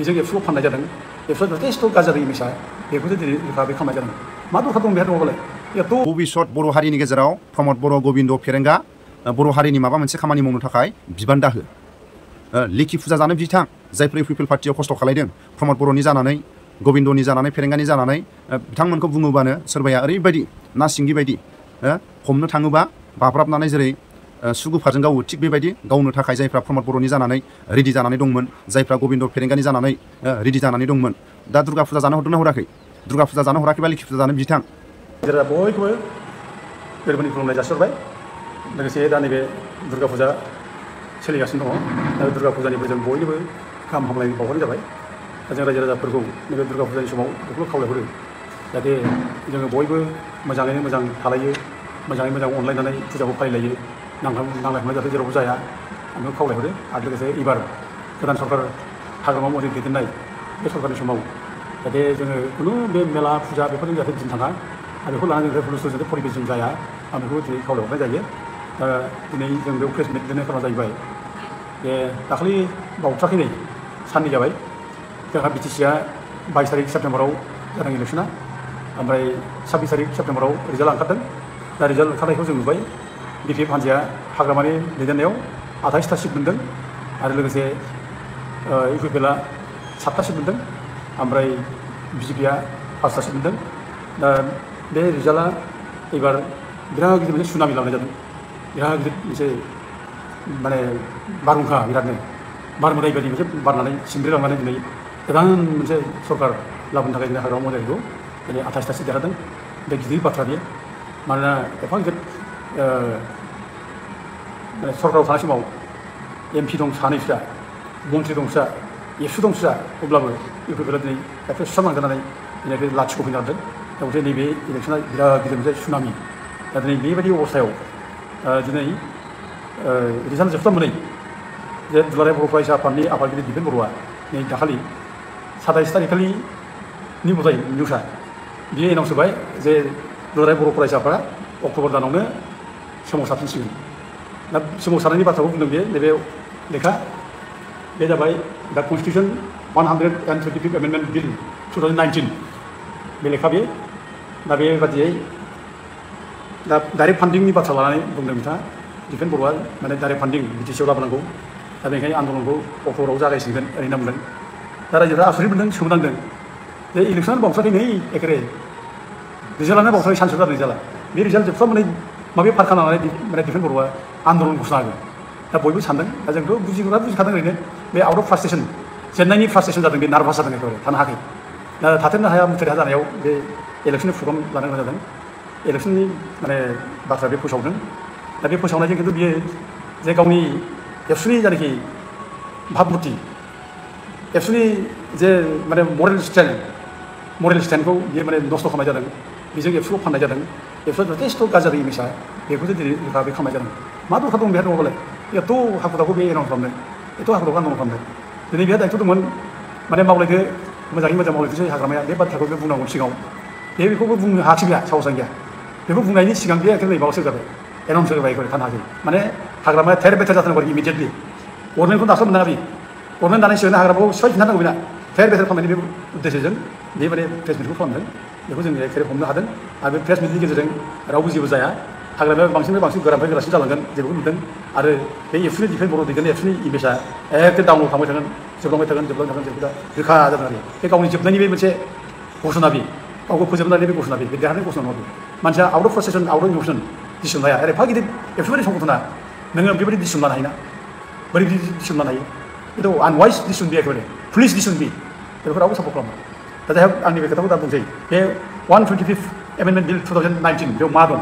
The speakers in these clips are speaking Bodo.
बेजों एबसुखौ फाननाय जादों एबसुआ जथेस्थ' गाज्रि जादों इमेजआ बेखौसो दिनै रोखा बे खालामनाय जादों मा दरखार दं बेहा दङबालाय भबिष्यत बर' हारिनि गेजेराव प्रमद बर' गबिन्द फेरेंगा बर' हारिनि माबा मोनसे खामानि मावनो थाखाय बिबान दाहो लिखि फुजा जानो बिथां जायफोर पिपल पार्टियाव खस्थ' खालायदों प्रमद बर'नि जानानै गबिन्दनि जानानै फेरेंगानि जानानै बिथांमोनखौ बुङोबानो सोरबाया ओरैबायदि ना सिंगि बायदि हमनो थाङोबा बाब्राबनानै जेरै सुगुफारजों गावो थिग बेबायदि गावनो थाखाय जायफ्रा प्रमद बर'नि जानानै रेडि जानानै दंमोन जायफ्रा गबिन्द फेरेंगानि जानानै रेडि जानानै दंमोन दा दुर्गा फुजा जानो हरदोंना हराखै दुर्गा फुजा जानो हराखैबा लिखि फुजा जानो बिथां जेरा बयखौबो गोरबोनि खुलुमनाय जासिहरबाय लोगोसे दा नैबे दुर्गा फुजा सोलिगासिनो दङ दा दुर्गा फुजानिफ्राय जों बयनोबो गाहाम हामलायनाय बावहरनाय जाबाय दा जों रायजो राजाफोरखौ नैबे दुर्गा फुजानि समाव बेखौल' खावलायहरो जाहाथे जोङो बयबो मोजाङैनो मोजां थालायो मोजाङै मोजां अनलायनानै फुजाखौ फालिलायो नांलाय खमलाय जाहाथे जेरावबो जाया आं बेखौ खावलायहरो आरो लोगोसे एबार गोदान सरकार हाग्रामा महरै दैदेननाय बे सरकारनि समाव जाहाथे जोङो खुनु बे मेला फुजा बेफोरजों जाहाथे दिन थाङा आरो बेखौ लानानै जों रेभुलुसन जाहाथे परिबेसजों जाया आं बेखौ दिनै खावलायहरनाय जायो दा दिनै जों बेयाव प्रेस मिट लिरनाय खालामनाय जाहैबाय जे दाखालि बावथ्राखै साननै जाबाय जोंहा बिटिसिआ 22 तारिख सेप्तेम्बराव जादों इलेक्सना ओमफ्राय 26 तारिख सेप्तेम्बराव रिजाल्ट ओंखारदों दा रिजाल्ट ओंखारनायखौ जों नुबाय बिपिएफ हान्जाया हाग्रामानि दैदेननायाव 28टा सिट मोनदों आरो लोगोसे इउपिपिएलआ 7टा सिट मोनदों ओमफ्राय बिजेपिआ 5टा सिट मोनदों दा बे रिजाल्टआ एबार बिराद गिदिर मोनसे सुनामि लाबोनाय जादों बिराद गिदिर मोनसे माने बारहुंखा बिरादनो बारमोदाय बायदि मोनसे बारनानै सिमब्रेलांनानै दिनै गोदान मोनसे सरकार लाबोनो थाखाय दिनै हाग्रामा मन्दिरखौ दिनै 28टा सिट देरहादों बे गिदिर बाथ्रा बियो मानोना एफा गिदिर माने सरकाराव थानाय समाव एमपि दं सानैसोआ मन्त्रि दंसोआ एबसु दंसोआ अब्लाबो इउपिपिएलआ दिनै एखे सुस्रांलांजानानै दिनै बे लाथिख' फैनो हादों दा गथे नैबे इलेक्सना बिराद गिदिर मोनसे सुनामि दा दिनै बेबायदि अबस्थायाव दिनै रिजाल्ट जोबथा मोनै जे दुलाराय बर' फरायसा आफादनि आफादगिरि दिपेन बर'आ नै दाखालि 27 तारिखखालि निउसाय निउसआ बियो एनाउन्स होबाय जे दुलाराय बर' फरायसा आफादा अक्ट'बर दानावनो सोमावसारफिनसिगोन दा सोमावसारनायनि बाथ्राखौ बुंदों बेयो नैबे लेखा बे जाबाय दा कनस्टिटिउसन 125 एमेन्डमेन्ट बिल 2019 बे लेखा बेयो दा बेबादियै दा डाइरेक्ट फान्डिंनि बाथ्रा लानानै बुंदों बिथाङा दिपेन बर'आ माने डाइरेक्ट फान्डिं बिटिसिआव लाबोनांगौ दा बेनिखायनो आन्दलनखौ अक्ट'बराव जागायसिगोन ओरैनो बुंदों दा रायजोफ्रा आसरित मोनदों सोमोनांदों जे इलेक्सनानो बावथ्राखै नै एखेरे रिजाल्टआनो बावथ्राखै सानसेल' जादों रिजाल्टआ बे रिजाल्ट जोबथा मोनै माबे फारखा लानानै माने दिपेन बर'आ आन्दलन घोषणा होगोन दा बयबो सानदों दा जोंथ' बुजिखादों ओरैनो बे आउट अफ फ्रास्ट्रेसन जेननायनि फ्रास्ट्रेसन जादों बे नार्भास जादों एखेबारे थानो हायाखै दा थाथेरनो हाया मुथेर हाया जानायाव बे इलेक्सननि प्रग्राम लानो गोनां जादों इलेक्सननि माने बाथ्रा बे फोसावदों दा बे फोसावनायजों खिन्थु बियो जे गावनि एबसुनि जायनाखि भाबमुर्ति एबसुनि जे माने मरेल स्टेन्डखौ बियो माने नस्थ' खालामनाय जादों बेजों एबसुखौ फाननाय जादों एबसुआ जथेस्थ' गाज्रि जादों इमेजआ बेखौसो दिनै रोखा बे खालामनाय जादों मा दरखार दं बेहा दङबालाय एथ' हाखु दाखु बे एनाउन्स खालामनो एथ' हाखु दाखु आन्दलन खालामनो दिनै बेहा दायथ' दंमोन माने मावलायदो मोजाङै मोजां मावलायदोंसै हाग्रामाया बे बाथ्राखौ बे बुंनांगौ सिगाङाव बेखौबो बुंनो हायाखै गैया साहसआनो गैया बेखौ बुंनायनि सिगां बे एखे माबासो जाबाय एनाउन्स होबाय थानो हायाखै माने हाग्रामाया थेर बेथेर जाथारनांगौ इमिडियेटलि अरनायखौ दासो मोननाङा बे अरनाय दानाय सिगांनो हाग्रामाखौ सिफायफिननांगौ बेना थेर बेथेर खालामनायनि बे उद्देश्यजों बे माने प्रेस मिटखौ खालामदों बेखौ जों एखेरे हमनो हादों आरो बे प्रेस मिटनि गेजेरजों रावबो जेबो जाया हाग्रामाया बांसिननिफ्राय बांसिन गोरानिफ्राय गोरासिन जालांगोन जेबो नुदों आरो बे एबसुनि दिपेन बर' दैदेननाय एबसुनि इमेजआ एखे डाउनल थांबाय थागोन जोबलांबाय थागोन जेबो रोखा जादों आरो बे गावनि जोबनायनि बे मोनसे घोषणा बे गावखौ फोजोबनानै बे घोषणा बे देरहानाय घोषणा नङा मानसिया out of frustration out of emotion decision लाया आरो एफा गिदिर एबसुबायदि संगठना नोङो बेबायदि डिसिसन लानो हायोना बोरै डिसिसन लानो हायो बेथ' आनवाइस डिसिसन बे एखेबारे पुलिस डिसिसन बे बेखौ रावबो सापर्ट खालामा दा जायहक आंनि बे खोथाखौ दा बुंसै बे 125 एमेन्डमेन्ट बिल 2019 बेयाव मा दं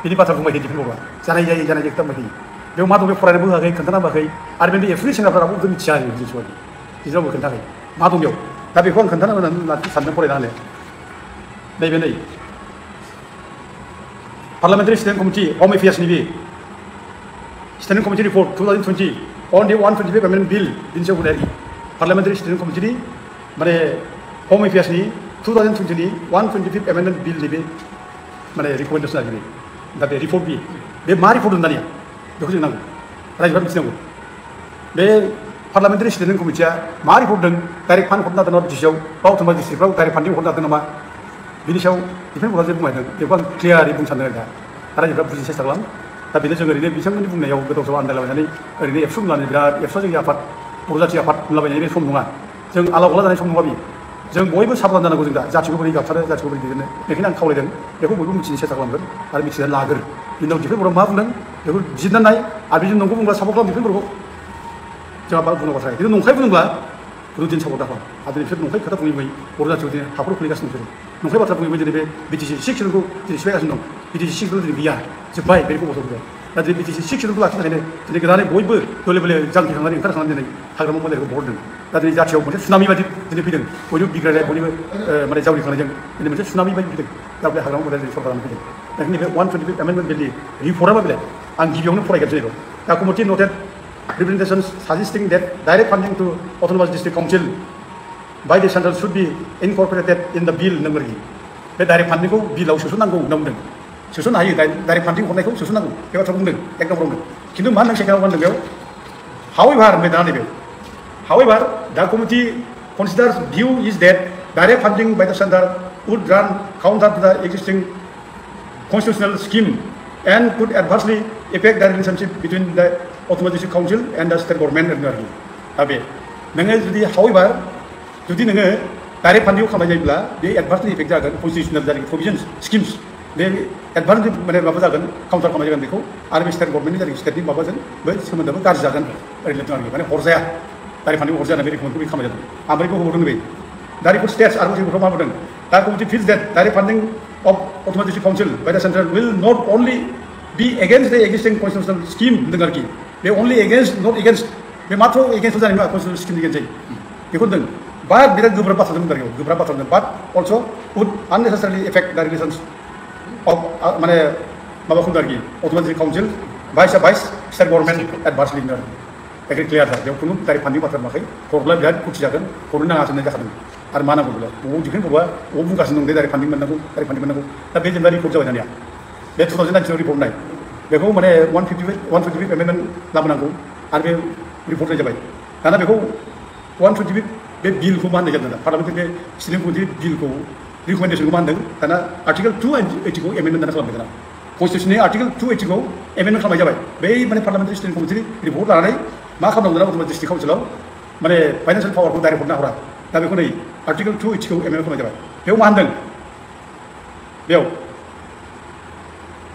बेनि बाथ्रा बुंबाय थायो दिपेन बर'आ जानाय जायै खोथा बुंबाय थायो बेयाव मा दं बे फरायनोबो होआखै खोन्थाना होआखै आरो बे एबसुनि सेंग्राफ्रा रावबो मिथिया आरो जिनिसखौ रावबो खोन्थायाखै मा दं बेयाव दा बेखौ आं खोन्थाना होनानै सानदों फरायना होनो नैबे नै पार्लियामेन्टारि स्टेन्डिं कमिटि हम एफेयार्सनि बे स्टेन्डिं कमिटि रिपर्ट 2020 अन दि 125 एमेन्डमेन्ट बिल बिनि सायाव होनाय पार्लियामेन्टारि स्टेन्डिं कमिटिनि माने हम एफेयार्सनि 2020 नि 125 एमेन्डमेन्ट बिलनि बे माने रिकमेन्डेसन आरो दा बे रिपर्ट बे मा रिपर्ट होनो दानिया बेखौ जों नांगौ रायजोफ्रा मिथिनांगौ बे पार्लामेन्टारि स्टेन्डिं कमिटिया मा रिपर्ट होदों डाइरेक्ट फान्ड हरना दोना बिटिसिआव बा अट'न'मास डिस्ट्रिक्टफ्राव डाइरेक्ट फान्डिं हरना दोन नामा बिनि सायाव डिफेन्स बर्डआ जे बुंदों बेखौ आं क्लियारै बुंनो सानदों दा रायजोफ्रा बुजिनो सेस्था खालाम दा बेनो जों ओरैनो बिथांमोननि बुंनायाव गोदाव सोराव आन्दायलाबायनानै ओरैनो एबसु होननानै बिराद एबसुआ जोंनि आफाद बर' जाथि आफाद होनलाबायनाय बे सम नङा जों आला गला जानाय सम नङा बियो जों बयबो साबधान जानांगौ जों दा जाथिखौ बोरै गाबथारो जाथिखौ बोरै दैदेननो बेखायनो आं खावलायदों बेखौ बयबो मिथिनो सेस्था खालामगोन आरो मिथिनानै लागोन बिनि उनाव डिफेन्स बर्डआ मा बुंदों बेखौ बिजिरनानै नाय आरो बिदि नंगौ बुंब्ला सापर्ट खालाम डिफेन्स बर्डखौ जोंहा मा बुंनांगौ बाथ्रा खिन्थु नंखाय बुंब्ला रुदिन सापर्ट दाखालाम आरो बिसोर नंखाय खोथा बुङै बुङै बर' जाथियाव दिनै हाखर खुलिगासिनो बिसोरो नंखाय बाथ्रा बुङै बुङै दिनै बे बिटिसि 6 सिडुलखौ दिनै सिफायगासिनो दं बिटिसि 6 सिडुल दिनै गैया जोब्बाय बेखौ बस'बोबाय दा दिनै बिटिसि 6 सिडुलखौ लाखिनो थाखायनो दिनै गोदानै बयबो गले गले जांख्रिखांनानै ओंखारखांनानै दिनै हाग्रामा मन्दिरखौ बहरदों दा दिनै जाथियाव मोनसे सुनामि बादि दिनै फैदों बयबो बिग्रायनाय बयनिबो माने जावरिखांनायजों दिनै मोनसे सुनामि बायदि फैदों दा बे हाग्रामा मन्दिरा दिनै सरकारानो फैदों दा नैबे 125 एमेन्डमेन्ट बिलनि रिपर्टआ मा बेलाय आं गिबियावनो फरायगासिनो बेखौ दा committee नटेड representations suggesting that direct funding to autonomous district council by the central should be incorporated in the bill नंगौ बे डाइरेक्ट फान्डिंखौ बिलाव सोसननांगौ होनना बुंदों सोसननो हायो डाइरेक्ट फान्डिं हरनायखौ सोसननांगौ बे बाथ्रा बुंदों एक नम्बर बुंदों खिन्थु मा होनदों सेकेन्डआव होनदों बेयाव however होनबाय दाना नैबे however the committee considers view is that direct funding by the center would run counter to the existing constitutional scheme and could adversely affect the relationship between the autonomous district council and the state government होनदों आरोखि दा बे नोङो जुदि however जुदि नोङो डाइरेक्ट फान्डिंखौ खालामनाय जायोब्ला बे एडभान्सलि इफेक्ट जागोन कन्स्टिटिउसनेल जायनाखि प्रभिजन्स स्किम्स बे एडभान्सलि माने माबा जागोन काउन्टार खालामनाय जागोन बेखौ आरो बे स्टेट गभर्नमेन्टनि जायनाखि स्टेटनि माबाजों बे सोमोन्दोआबो गाज्रि जागोन ओरैनो दं आरोखि माने हरजाया डाइरेक्ट फान्डिंखौ हरजाया बे रिकमेन्डखौ बे खालामनाय जादों ओमफ्राय बेखौ हरदों बे दा रिपर्ट स्टेट्स आरो बेखौ मा बुंदों दा committee feels that direct funding of autonomous district council by the central will not only be against the existing कन्स्टिटिउसनेल scheme होनदों आरोखि बे अनलि एगेन्स्ट नट एगेन्स्ट बे मात्र एगेन्स्ट जानाय नङा कन्स्टिटिउसनेल स्किमनि एगेन्स्ट जायो बेखौ होनदों बाट बिराद गोब्राब बाथ्रा दं आरोखि गोब्राब बाथ्रा दं बाट अलस' वुड आननेसेसारिलि एफेक्ट द रिलेसन्स अफ माने माबाखौ आरोखि अट'न'मास काउन्सिल भाइस स्टेट गभर्नमेन्ट एडभान्सलि होनदों आरो बेखौ क्लियार जादों बेयाव खुनु डाइरेक्ट फान्डिं बाथ्रा नुवाखै हरब्ला बिराद खुथि जागोन हरनो नाङा होननाय जाखादों आरो मा नांगौ बेलाय बबाव डिफेन्स बर्डआ बबाव बुंगासिनो दं दे डाइरेक्ट फान्डिं मोननांगौ डाइरेक्ट फान्डिं मोननांगौ दा बे जेनेबा रिपर्ट जाबाय दानिया बे 2019 रिपर्ट नाय बेखौ माने 125 एमेन्डमेन्ट लाबोनांगौ आरो बे रिपर्ट जाबाय दाना बेखौ 125 बे बिलखौ मा होननाय जादों दा पार्लामेन्टनि बे स्टेन्डिं कमिटि बिलखौ रिकमेन्डेसनखौ मा होनदों दाना आर्टिकेल 280 खौ एमेन्डमेन्ट दाना खालामबाय दाना कन्स्टिटिउसननि आर्टिकेल 280 खौ एमेन्डमेन्ट खालामनाय जाबाय बै माने पार्लामेन्टारि स्टेन्डिं कमिटिनि रिपर्ट लानानै मा खालामनांगौ दाना अट'न'मास डिस्ट्रिक्ट काउन्सिलाव माने फाइनान्सियेल पावारखौ डाइरेक्ट हरना हरा दा बेखौ नै आर्टिकेल 280 खौ एमेन्डमेन्ट खालामनाय जाबाय बेयाव मा होनदों बेयाव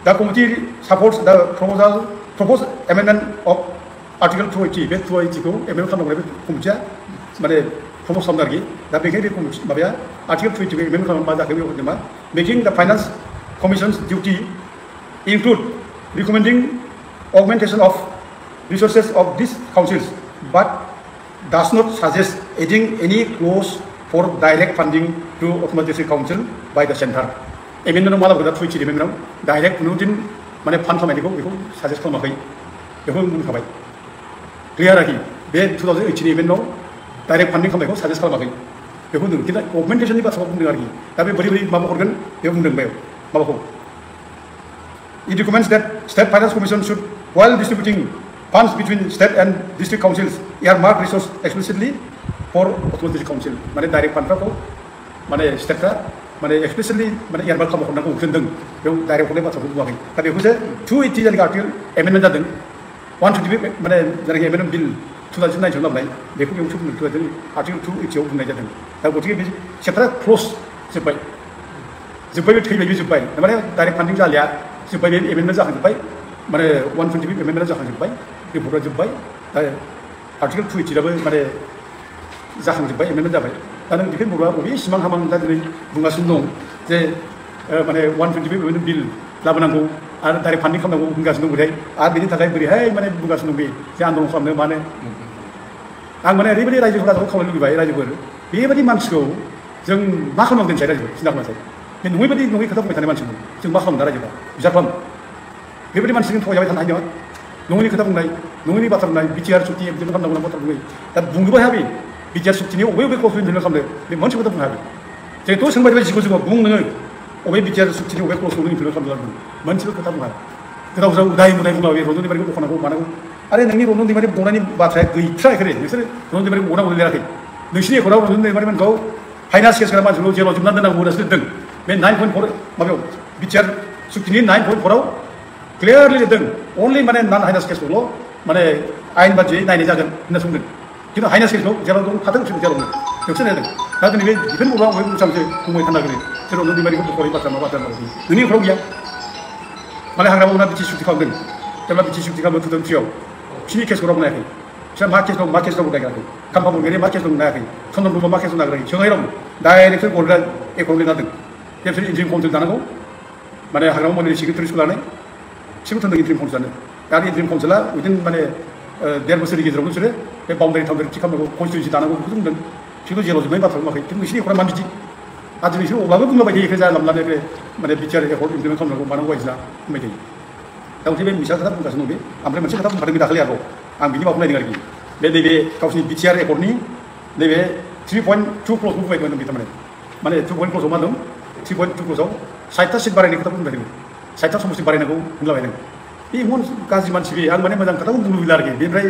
दा कमिटि सापर्ट्स दा प्रप'ज एमेन्डमेन्ट अफ आर्टिकेल 280 बे 280 खौ एमेन्डमेन्ट खालामनांगौ बे कमिटिया माने प्रप'ज खालामदों आरोखि दा बेखायनो बे कमिटि माबाया आर्टिकेल 280 खौ एमेन्डमेन्ट खालामनो मा जाखो बेयाव होनदों मा मेकिं द finance commissions duty include recommending augmentation of resources of these councils, but does not suggest adding any clause for direct funding to autonomous district council by the center. Amendment माला बोला 280 amendment direct नुदिन माने फान्ड खालामनायखौ बेखौ साजेस्ट खालामाखै बेखौ बुंखाबाय क्लियार आरोखि बे 2018 एमेन्डमेन्टआव डाइरेक्ट फान्डिं खालामनायखौ साजेस्ट खालामाखै बेखौ बुंदों खिन्थु अगमेन्टेसननि बाथ्राखौ बुंदों आरोखि दा बे बोरै माबा हरगोन बेयाव बुंदों बेयाव माबाखौ It recommends that State Finance Commission should, while distributing funds between state and district councils, earmark resource explicitly for autonomous district council. माने डाइरेक्ट फान्डफोरखौ माने स्टेटफ्रा माने एक्सप्लिसिटलि माने एयारमार्क खालामनांगौ होनदों बेयाव डाइरेक्ट हरनाय बाथ्राखौ बुङाखै दा बेखौसो 280 जायगा आर्टिकेल एमेन्डमेन्ट जादों 125 माने जायगा एमेन्डमेन्ट बिल 2009 लाबोनाय बेखौ बेयाव बुंदों आर्टिकेल 280 आव बुंनाय जादों दा गतिके बे चेप्टारा क्ल'ज जोब्बाय बे थैबाय बे जोब्बाय माने डाइरेक्ट फान्डिं जालिया जोब्बाय बे एमेन्डमेन्ट जाखांजोब्बाय माने 125 एमेन्डमेन्ट जाखांजोब्बाय रिपर्टआ जोब्बाय दा आर्टिकेल 280 आबो माने जाखांजोब्बाय एमेन्डमेन्ट जाबाय दा नों डिफेन्स बर्डआ बबे सिमां हामां दा दिनै बुंगासिनो दं जे माने 125 एमेन्डमेन्ट बिल लाबोनांगौ आरो डाइरेक्ट फान्डिं खालामनांगौ बुंगासिनो दं बोरैहाय आरो बेनि थाखाय बोरैहाय माने बुंगासिनो दं बे जे आन्दलन खालामनो मानो आं माने ओरैबायदि रायजोफोरा खावलायनो लुबैबाय रायजोफोर बेबायदि मानसिखौ जों मा खालामनांगौ दोनसाय रायजोफोर सिन्था खालामनाय बे नङै खोथा बुंबाय थानाय मानसिखौ जों मा खालामदों रायजोफ्रा बिचार खालाम बेबायदि मानसिजों थगायजाबाय थानो हायो नामा नङैनि खोथा बुंनाय नङैनि बाथ्रा बुंनाय बिटिआर सुक्ति एक्टिभेट खालामनांगौ ना बाथ्रा बुंनाय दा बुंनोबो हाया बे बिटिआर सुक्तिनि बबे क्ल'ज इमप्लिमेन्ट खालामदों बे मोनसे खोथा बुंनो हाया जोंथ' सोंबाय थाबाय जिखौ जोङो बुं नोङो बबे बिटिआर सुक्तिनि बबे क्ल'जखौ इमप्लिमेन्ट खालामदों मोनसेबो खोथा बुङा गोदाव सोराव उदाय मुदाय बुंला बे रजनि बारिखौ बखनांगौ मानांगौ आरो नोंनि रन्जन दैमारि बुंनायनि बाथ्राया गैथ्रा एखेरे नोंसोर रन्जन दैमारि बुंना लिराखै नोंसिनि एखराव रन्जन दैमारिमोनखौ फाइनान्स केस गोनां मानसिखौ जेलाव जोबनानै दोननांगौ होननासो लिरदों बे 9.4 माबायाव बिटिआर सुक्तिनि 9.4आव क्लियारलि लिरदों अनलि माने नन हाइनास केसखौल' माने आयेन बादियै नायनाय जागोन होनना बुंदों खिन्थु हाइनास केसखौ जेराव दं थाथों बिसोर जेराव नोंसोर नायदों दा दिनै बे दिफेन बर'आ बे मोजांसो बुंबाय थानो नागिरो जे रन्जन दैमारिखौ बख'नाय बाथ्रा मा बाथ्रा नोंनि एखराव गैया माने हाग्रामावना बिटि सुक्ति खालामदों जेब्ला बिटि सुक्ति खालामनो थुदों फ्रियाव बिसिनि केसखौ रावबो नायाखै बिसोर मा केस दं नायाखै खाम्फा बरगयारि मा केस दं नायाखै चन्दन ब्रह्म मा केस दं नागिराखै सोंनाय रावबो डाइरेक्ट गरग्रा एखराव लिरनादों जे बिसोर इन्ट्रिम फर्मजों दानांगौ माने हाग्रामा मन्दिरनि सिक्रेटारिसखौ लानाय बिसोरबो थोनदों इन्ट्रिम फर्म जानो दा इन्ट्रिम काउन्सिला उइदिन माने 1.5 बोसोरनि गेजेरावनो बिसोरो बे बाउन्डारि टाउन्डारि थि खालामनांगौ कनस्टिटिउन्सि दानांगौ बेखौ बुंदों बिसोरखौ जेलाव जोबनाय बाथ्रा बुङाखै खिन्थु बिसोरनि एखरा मा बिदि आरो बिसोर अब्लाबो बुंलाबाय थायो एखे जालामलानो बे माने बिटिआर एकर्ड इमप्लिमेन्ट खालामनांगौ मानांगौ बायदिना बुंबाय थायो दा मोनसे बे मिसा खोथा बुंगासिनो दं बे ओमफ्राय मोनसे खोथा बुंखादों बे दाखालि आरो आं बिनि माबाखौ नायदों आरोखि बे नैबे गावसिनि बिटिआर एकर्डनि नैबे 3.2 क्लजखौ बुंबायमोन बिथांमोना माने 2 क्लजआव मा दं 3.2 क्लजआव 60टा सिट बारायनाय खोथा बुंबाय 60टा समस्ति बारायनांगौ होनलाबायदों बे इमान गाज्रि मानसि बे आं माने मोजां खोथाखौ बुंनो लुबैला आरोखि बेनिफ्राय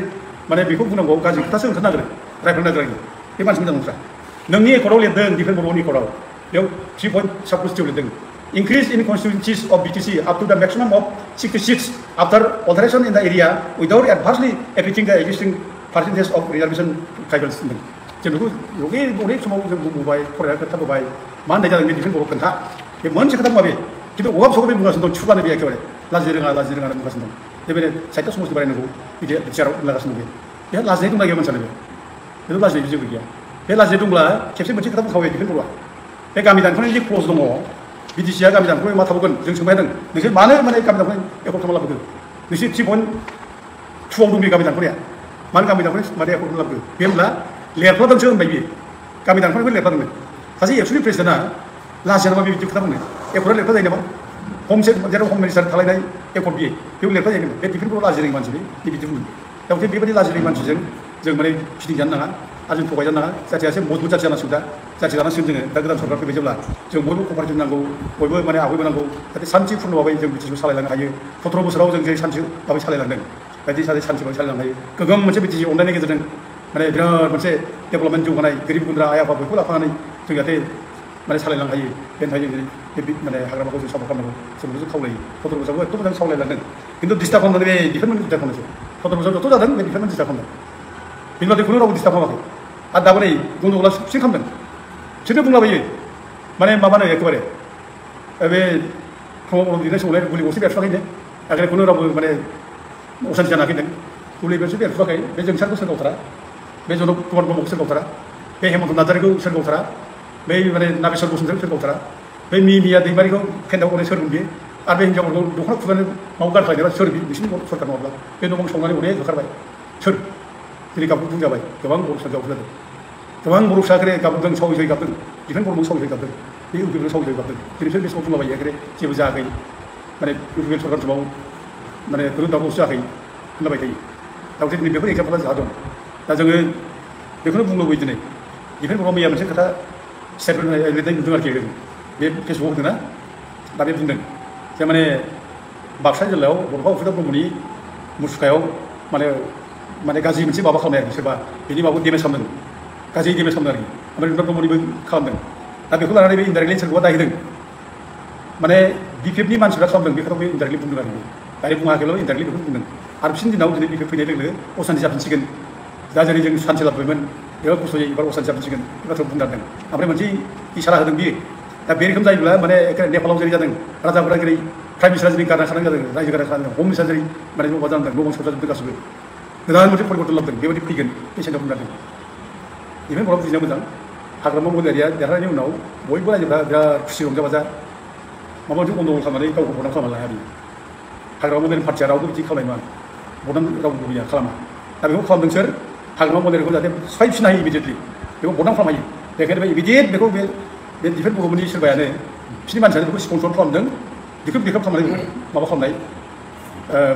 माने बेखौ बुंनांगौ गाज्रि खोथासो ओंखारनो नागिरो रायफोरनो नागिरो बे मानसि मोजां नंथ्रा नोंनि एकर्डआव लिरदों दिफेन बर'नि एकर्डआव बेयाव 3.7 लिरदों increase in constituencies of BTC up to the maximum of 66 after alteration in the area without adversely affecting the existing percentage of reservation tribals जों बेखौ अनेक समाव जों बुंबोबाय फरायनाय खोथा बुंबाय मा होननाय जादों बे दिफेन बर' खोन्था बे मोनसे खोथा बुङा बे खिन्थु अभाब सभाब बे बुंगासिनो दं थुब्लानो बे एखेबारे लाजि रोङा बुंगासिनो दं बेबायदि 60टा समस्ति बारायनांगौ बिदि बिटिआराव बुंलागासिनो दं बेहा लाजिनाय दंना गैया मानसियानो बेथ' लाजिनाय जेबो गैया बे लाजिनाय दंब्ला खेबसे मोनसे खोथा बुंखाबाय दिफेन बर'आ बे गामि दानख'नायनि जे क्लज दङ बिटिसिआ गामि दानख'नाय मा थाबावगोन जों सोंबाय थादों नोंसोर मानो माने गामि दानख'नाय एकर्ड खालामना लाबोखो नोंसोर 3.2आव दं बे गामि दानख'नाया मानो गामि दानख'नाय माने एकर्ड खालामना लाबोखो बे होनब्ला लेरफ्लादोंसो होनबाय बियो गामि दानख'नायखौ लेरफ्लादोंनो सासे एबसुनि प्रेसिडेन्टआ लाजिया नामा बिदि खोथा बुंनो एकर्डआ लेरफ्ला जायो नामा जेराव हम मिनिस्टार थालायनाय एकर्ड बियो बेयाव लेरफ्ला जायो नामा बे दिफेन बर' लाजिरोङि मानसि बे बिदि बुङो दा बेबायदि लाजिरोङि मानसिजों जों माने फिदिंजानो नाङा आरो जों थगायजानो नाङा जाथिया एसे मजबुत जाथि जानांसिगौ दा जाथि जानांसिगोन जोङो दा गोदान सरकार फैबाय जेब्ला जों बयबो कपारेटिभ नांगौ बयबो माने आवगायबोनांगौ जाहाथे सान्थिपूर्ण भाबै जों बिटिसिखौ सालायलांनो हायो 17 बोसोराव जों जेरै सान्थि भाबै सालायलांदों बायदि सान्थि भाबै सालायलांनो हायो गोगोम मोनसे बिटिसि अननायनि गेजेरजों माने बिराद मोनसे डेभेलपमेन्ट जौगानाय गोरिब गुन्द्रा आइ आफा बयखौ लाफानानै जों जाहाथे माने सालायलांनो हायो बेनि थाखाय जों बे माने हाग्रामाखौ जों सापर्ट खालामनांगौ जों बेखौ खावलायो 17 बोसोरावबो एकदम मोजां सावलायलांदों खिन्थु डिस्टार्ब खालामनानै बे डिपार्टमेन्ट डिस्टार्ब खालामनोसै 17 बोसोराव जथ' जादों बे डिपार्टमेन्ट डिस्टार्ब खालामदों बिनि बादै खुनु रावबो डिस्टार्ब खालामाखै आरो दाबो नै गन्दगला फिन खालामदों बिसोरनो बुंलाबायो माने माबानो एखेबारे बे लिरनाय समावलाय गुलि गंसे बेरफुवाखैनो आगोल खुनु रावबो माने असान्थि जानाखैनो गुलि गंसे बेरफुवाखै बे जोंसारखौ सोर गावथारा बे जनक कुमार ब्रह्मखौ सोर गावथारा बे हेमन्त नार्जारिखौ सोर गावथारा बै माने नागेश्वर बसुमतारिखौ सोर गावथारा बै मिया दैमारिखौ केन्दाव गनाय सोर बे आरो बे हिन्जावफोरखौ दख'ना खुनानै माव गारखायनाया सोर बिसोरनि सरकार नङाब्ला बे न' बां संनानै अनेक होखारबाय सोर दिनै गाबखौ बुंजाबाय गोबां बर' फिसा गाबखौ गोबां बर' फिसाखौ गाबदों सावै गाबदों दिफेन बर'खौ सावै गाबदों बे इउपिपिएल सावै गाबदों दिनै बिसोर बे समाव बुंलाबायो एखेबारे जेबो जायाखै माने इउपिपिएल सरकार समाव माने गोरों दावरावसो जायाखै होनलाबाय थायो दा दिनै बेफोर एक्जामपला जोंहा दं दा जोङो बेखौनो बुंनो लुबैयो दिनै दिफेन बर'आ मैया मोनसे खोथा स्टेटमेन्ट लिरनाय नुदों आरोखि बे फेसबुकआव होदों ना दा बे बुंदों जे माने बाक्सा जिल्लायाव बड'फा उपेन्द्र ब्रह्मनि मुसुखायाव माने गाज्रि मोनसे माबा खालामनाय आरोखि सोरबा बेनि माबाखौ डेमेज खालामदों गाज्रि डेमेज खालामदों आरोखि ओमफ्राय उपेन्द्र ब्रह्मनिबो खालामदों दा बेखौ लानानै बे इनडाइरेक्टलि सोरखौबा दाय होदों माने बिपिएफनि मानसिफ्रा खालामदों बे खोथाखौ बे इनडाइरेक्टलि बुंदों आरोखि डाइरेक्ट बुङाखैल' इनडाइरेक्टलि बेखौ बुंदों आरो बिसिनि दिनाव दिनै बिपिएफ फैनाय लोगो लोगो असान्थि जाफिनसिगोन दा जेरै जों सान्थि लाबोबायमोन बिराद खस्थ'यै एबार असान्थि जाफिनसिगोन बे बाथ्राखौ बुंदारदों ओमफ्राय मोनसे इसारा होदों बियो दा बे रोखोम जायोब्ला माने नेपालाव जेरै जादों राजाफोरा जेरै प्राइम मिनिस्टारा जेरै गारना खानाय जादों रायजो गारना खानाय हम मिनिस्टारा जेरै माने माबा जादों न' बां सबजाजोबदों गासिबो गोदान मोनसे परिबर्तन लाबोदों बेबायदि फैगोन बे साइडआव बुंदारदों दिफेन बर'आ बुजिनाया मोजां हाग्रामा मन्दिरा देरहानायनि उनाव बयबो रायजोफ्रा बिराद खुसि रंजा बाजा माबा मोनसे गन्दगल खालामनानै गावखौ बदनाम खालामना लाया बियो हाग्रामा मन्दिरनि पार्टिया रावबो बिदि खालामनाय नङा बदनाम रावबो गैया खालामा दा बेखौ खालामदों सोर हाग्रामा मन्दिरखौ जाहाथे सिफायफिननो हायो इमिडियेटलि बेखौ बदनाम खालामनो हायो बेखायनो बे इमिडियेट बेखौ बे दिफेन बर'मोननि सोरबायानो बिसोरनि मानसियानो बेखौ स्पन्सर खालामदों बेखौ खालामनानै बेखौ माबा खालामनाय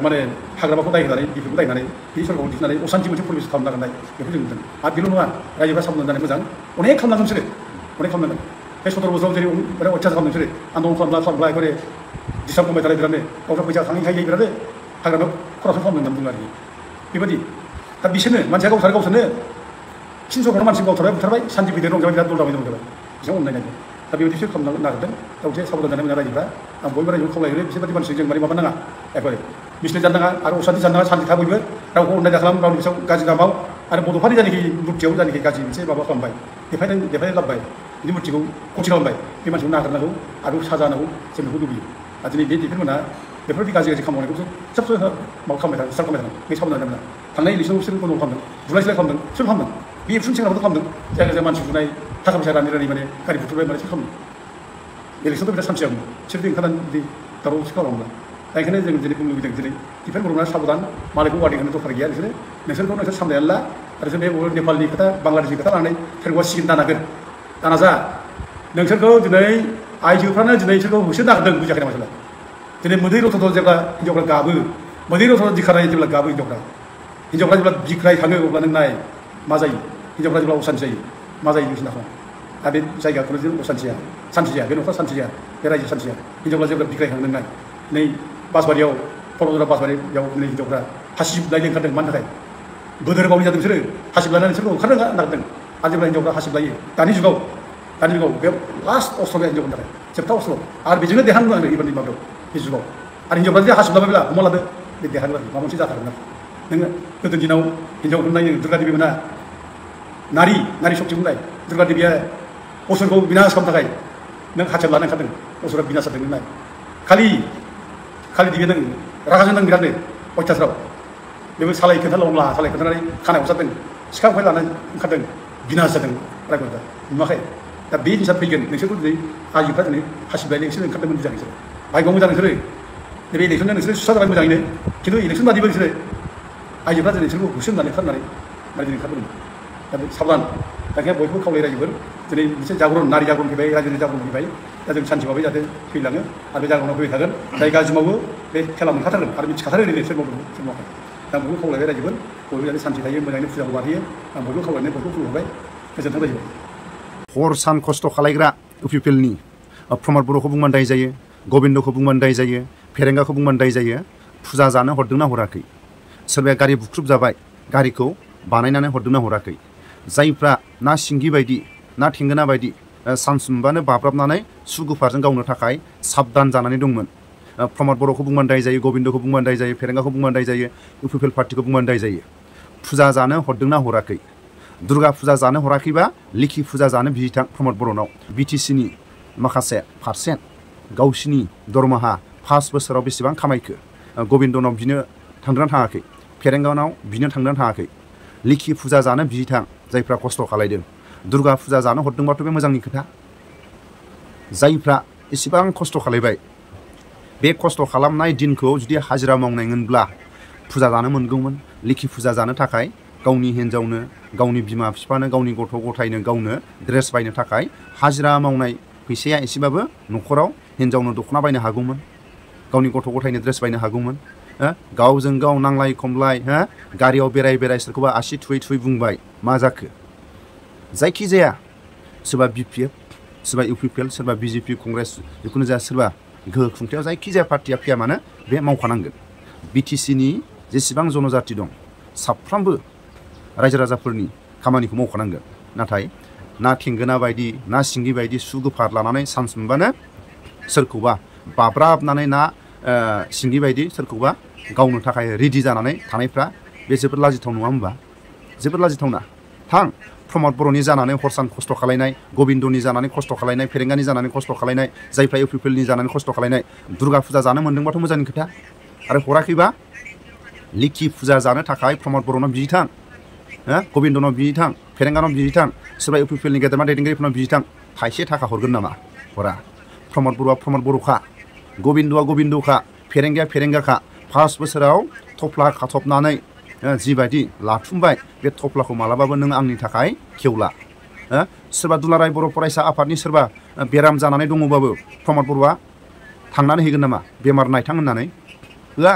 माने हाग्रामाखौ दाय होनानै दिफेनखौ दाय होनानै बे सरकारखौ दिन्थिनानै असान्थि मोनसे परिबेस खालामनो नागिरनाय बेखौ जों नुदों आरो बेल' नङा रायजोफ्रा साबधान जानाय मोजां अनेक खालामनांगोन बिसोरो अनेक खालामनांगोन बे 17 बोसोराव जेरै अत्याचार खालामदों बिसोरो आन्दलन खालामब्ला एखेबारे डिस्टार्ब खालामबाय थानाय बिरादनो गावस्रा फैसा खाङै बिरादनो हाग्रामायाव खरासन खालामदों होननानै बुङो आरोखि बेबायदि दा बिसोरनो मानसिया गावसोरनो थिनस'खौनो मानसि गावथारबाय बुथारबाय सान्थि फैदों रंजाबाय बिराद दलदामै दंजाबाय बिसोर अननाय नायदों दा बेबायदिसो खालामनो नागिरदों दा मोनसे साबधान जानाय मोना रायजोफ्रा आं बयबो रायजोखौ खावलायहरो बिसोरबायदि मानसिजों जों माने माबा नाङा एकेबारे बिसोरनो जानो नाङा आरो असान्थि जानो नाङा सान्थि था बयबो रावखौ अननाय दा खालाम रावनि बिसायाव गाज्रि दामाव आरो बड'फानि जायनाखि मुर्तियाव जायनाखि गाज्रि मोनसे माबा खालामबाय देखायनानै लाबोबाय बिदि मुर्तिखौ खथि खालामबाय बे मानसिखौ नागारनांगौ आरो साजा होनांगौ जों बेखौ लुबैयो आरो दिनै बे डिफेन्टमोना बेफोरबायदि गाज्रि खामानि मावनायखौ सब माबा खालामबाय थादों स्टार्ट खालामबाय थादों बे साबधान जानो मोना थांनाय इलेक्सनाव बिसोर बन्द' खालामदों बुलाय सोलाय खालामदों सोर खालामदों बे एबसुनि सेंग्राफोरखौ खालामदों जायगा जायगा मानसि बुनाय थाखा फैसा रानै माने गारि बुथुमबाय माने सोर खालामदों इलेक्सनथ' बिराद सान्थि जागौमोन बिसोर ओंखारनानै बिदि दावराव खालामोब्ला दा ओंखायनो जों दिनै बुंनो लुबैदों दिनै डिफेन्ट बर'ना साबधान मालायखौ वार्निं होनो दरखार गैया नोंसोरखौ सामलायनानै ला आरो जों बे नेपालनि खोथा बांलादेशनि खोथा लानानै सोरखौबा सिगिन दानागोन दाना जा नोंसोरखौ दिनै आइजोफ्रानो दिनै बिसोरखौ होसोनो नागिरदों बुजियाखै नामा सोरला दिनै मोदै रथ'थ' जेब्ला हिन्जावफ्रा गाबो मोदै रथ'थ' दिखाराय जेब्ला गाबो हिन्जावफ्रा जेब्ला बिग्राय थाङो अब्ला नों नाय मा जायो हिन्जावफ्रा जेब्ला असान्थि जायो मा जायो नोंसिना दा बे जायगाखौनो जों असान्थि जाया बे न'खरा सान्थि जाया बे रायजो सान्थि जाया हिन्जावफ्रा जेब्ला बिग्रायखांदों नाय नै बासबारियाव क'क्राझार बासबारियाव दिनै हिन्जावफ्रा हासिब लायनो ओंखारदों मानि थाखाय बोदोर बावनि जादों बिसोरो हासिब लानानै बिसोरखौ ओंखारनो नागिरदों आरो जेब्ला हिन्जावफ्रा हासिब लायो दानि जुगाव बे लास्ट अस्त्र बे हिन्जावफोरनि थाखाय जोबथा अस्त्र आरो बेजोंनो देरहानो नांगौ एबारनि माबायाव बे जुगाव आरो हिन्जावफ्रा जुदि हासिब लाबायब्ला हमना लादो बे देरहानो माबा मोनसे जाथारगोन आरो नोङो गोदोनि दिनाव हिन्जावफोर नायनो दुर्गा देबि मोना नारी शक्ति बुंनाय दुर्गा देबिया असुरखौ बिनाश खालामनो थाखाय नों हाथियार लानो ओंखारदों असुरा बिनाश जादों नाय खालि देबिया नों रागा जोंदों बिरादनो अयथासाराव बेबो सालाय खोन्थानानै खानाय हरसारदों सिखा खंखाय लानानै ओंखारदों बिनाश जादों रायगदा नुवाखै दा बे जिनिसा फैगोन नोंसोरखौ दिनै आइजोफ्रा दिनै हासिब लायनो नोंसोर ओंखारदोंमोन मोजां नोंसोर भाग्यआव मोजां नोंसोरो बे इलेक्सनजों नोंसोर सुस्रा जाबाय मोजाङैनो खिन्थु इलेक्सन बादिबो नोंसोरो आइजोफ्रा दिनै नोंसोरखौ होसोनानै ओंखारनानै माने दिनै ओंखारबोदों दा बे साबधान दा ओंखायनो बयबो खावलाय रायजोफोर दिनै मोनसे जागरन नारि जागरन फैबाय रायजोनि जागरन फैबाय दा जों सान्थिबाबो जाहाथे फैलाङो आरो बे जागरनाव फैबाय थागोन जाय गाज्रि मावो बे खेला मोनखाथारगोन आरो मिथिखाथारो ओरैनो सोर मावदों सोर मावाखै दा बयबो खावलायबाय रायजोफोर बयबो जाहाथे सान्थि थायो मोजाङैनो फुजाखौ बारहोयो आं बयबो खावलायनाय बयबो खुलुमबाय गोजोन्थों रायजोफोर हर सान खस्थ' खालायग्रा इउपिपिएलनि प्रमद बर'खौ बुंबानो दाय जायो गबिन्दखौ बुंबानो दाय जायो फेरेंगाखौ बुंबानो दाय जायो फुजा जानो हरदोंना हराखै सोरबाया गारि बुख्रुब जाबाय गारिखौ बानायनानै हरदोंना हराखै जायफ्रा ना सिंगि बायदि ना थेंगोना बायदि सान्स मोनबानो बाब्राबनानै सुगुफारजों गावनो थाखाय साबधान जानानै दंमोन प्रमद बर'खौ बुंबानो दाय जायो गबिन्दखौ बुंबानो दाय जायो फेरेंगाखौ बुंबानो दाय जायो इउपिपिएल पार्टिखौ बुंबानो दाय जायो फुजा जानो हरदोंना हराखै दुर्गा फुजा जानो हराखैबा लिखि फुजा जानो बिथां प्रमद बर'नाव बिटिसिनि माखासे पारसेन्ट गावसिनि दरमाहा 5 बोसोराव बेसेबां खामायखो गबिन्दनाव बिनो थांदोंना थाङाखै फेरेंगानाव बिनो थांदोंना थाङाखै लिखि फुजा जानो बिथां जायफ्रा खस्थ' खालायदों दुर्गा फुजा जानो हरदोंबाथ' बे मोजांनि खोथा जायफ्रा एसेबां खस्थ' खालायबाय बे खस्थ' खालामनाय दिनखौ जुदि हाजिरा मावनायमोनब्ला फुजा जानो मोनगौमोन लिखि फुजा जानो थाखाय गावनि हिन्जावनो गावनि बिमा बिफानो गावनि गथ' गथायनो गावनो ड्रेस बायनो थाखाय हाजिरा मावनाय फैसाया एसेबाबो न'खराव हिन्जावनो दख'ना बायनो हागौमोन गावनि गथ' गथायनो ड्रेस बायनो हागौमोन गावजों गाव नांलाय खमलाय गारियाव बेराय सोरखौबा आसि थुयै बुंबाय मा जाखो जायखिजाया सोरबा बिपिएफ सोरबा इउपिपिएल सोरबा बिजेपि कंग्रेस जिखुनु जाया सोरबा गोहो खुंथायाव जायखिजाया पार्टिया फैया मानो बे मावखानांगोन बिटिसिनि जेसेबां जनजाति दं साफ्रोमबो रायजो राजाफोरनि खामानिखौ मावखानांगोन नाथाय ना थेंगोना बायदि ना सिंगि बायदि सुगुफार लानानै सान्स मोनबानो सोरखौबा बाब्राबनानै ना सिंगि बायदि सोरखौबा गावनो थाखाय रेडि जानानै थानायफ्रा बे जोबोद लाजिथाव नङा होमबा जोबोद लाजिथावना थां प्रमद बर'नि जानानै हरसान खस्थ' खालायनाय गबिन्दनि जानानै खस्थ' खालायनाय फेरेंगानि जानानै खस्थ' खालायनाय जायफ्रा इउपिपिएलनि जानानै खस्थ' खालायनाय दुर्गा फुजा जानो मोन्दोंबाथ' मोजांनि खोथा आरो हराखैबा लिखि फुजा जानो थाखाय प्रमद बर'नाव बिथां गबिन्दनाव बिथां फेरेंगानाव बिथां सोरबा इउपिपिएलनि गेदेरमा दैदेनगिरिफोरनाव बिथां थाइसे थाखा हरगोन नामा हरा प्रमद बर'आ प्रमद बर'खा गबिन्दआ गबिन्दखा फेरेंगाया फेरेंगाखा 5 बोसोराव थफ्ला खाथबनानै जिबायदि लाथुमबाय बे थफ्लाखौ मालाबाबो नों आंनि थाखाय खेवला सोरबा दुलाराय बर' फरायसा आफादनि सोरबा बेराम जानानै दङबाबो प्रमद बर'आ थांनानै हैगोन नामा बेमार नायथां होननानै होआ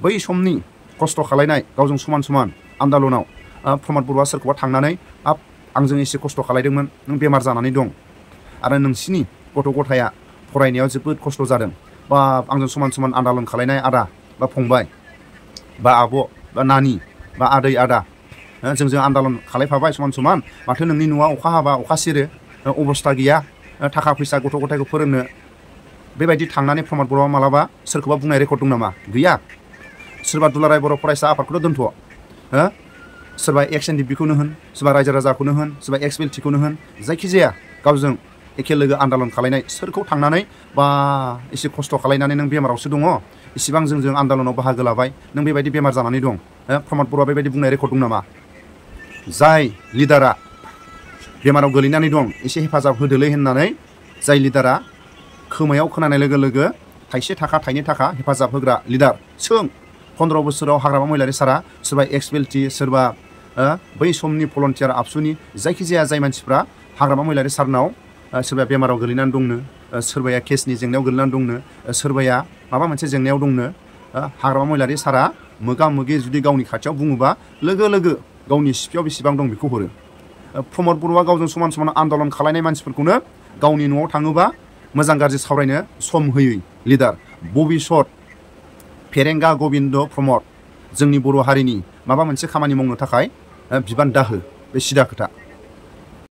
बै समनि खस्थ' खालायनाय गावजों समान आन्दलनाव प्रमद बर'आ सोरखौबा थांनानै आंजों एसे खस्थ' खालायदोंमोन नों बेमार जानानै दं आरो नोंसिनि गथ' गथाया फरायनायाव जोबोद खस्थ' जादों बा आंजों समान आन्दलन खालायनाय आदा बा फंबाय बा आब' बा नानि बा आदै आदा जोंजों आन्दालन खालायफाबाय समान समान माथो नोंनि न'आ अखा हाबा अखा सिरो अबस्था गैया थाखा फैसा गथ' गथायखौ फोरोंनो बेबायदि थांनानै प्रमद बर'आ मालाबा सोरखौबा बुंनाय रेकर्ड दं नामा? गैया। सोरबा दुलाराय बर' फरायसा आफादखौनो दोनथ' सोरबा एक्स एन डि पिखौनो होन सोरबा रायजो राजाखौनो होन सोरबा एक्स बिल टिखौनो होन जायखिजाया गावजों एखे लोगो आन्दालन खालायनाय सोरखौ थांनानै बा एसे खस्थ' खालायनानै नों बेमारावसो दङ इसिबां जोंजों आन्दालनाव बाहागो लाबाय नों बेबायदि बेमार जानानै दं प्रमद बर'आ बेबायदि बुंनाय रेकर्ड दं नामा? जाय लिडारा बेमाराव गोलैनानै दं एसे हेफाजाब होदोलै होननानै जाय लिडारा खोमायाव खोनानाय लोगो लोगो थाइसे थाखा थाइनै थाखा हेफाजाब होग्रा लिडार सों 15 बोसोराव हाग्रामा महिलारि सारा सोरबा एक्स बिल टि सोरबा बै समनि भलन्टियार आबसुनि जायखिजाया जाय मानसिफ्रा हाग्रामा महिलारि सारनाव सोरबाया बेमाराव गोलैनानै दंनो सोरबाया केसनि जेंनायाव गोलैनानै दंनो सोरबाया माबा मोनसे जेंनायाव दंनो हाग्रामा महिलारि सारा मोगा मोगि जुदि गावनि खाथियाव बुङोबा लोगो लोगो गावनि सिपियाव बेसेबां दं बेखौ हरो। प्रमद बर'आ गावजों समान समान आन्दालन खालायनाय मानसिफोरखौनो गावनि न'आव थाङोबा मोजां गाज्रि सावरायनो सम होयै लिडार भबिसत फेरेंगा गबिन्द प्रमद जोंनि बर' हारिनि माबा मोनसे खामानि मावनो थाखाय बिबान दाहो बे सिदा खोथा।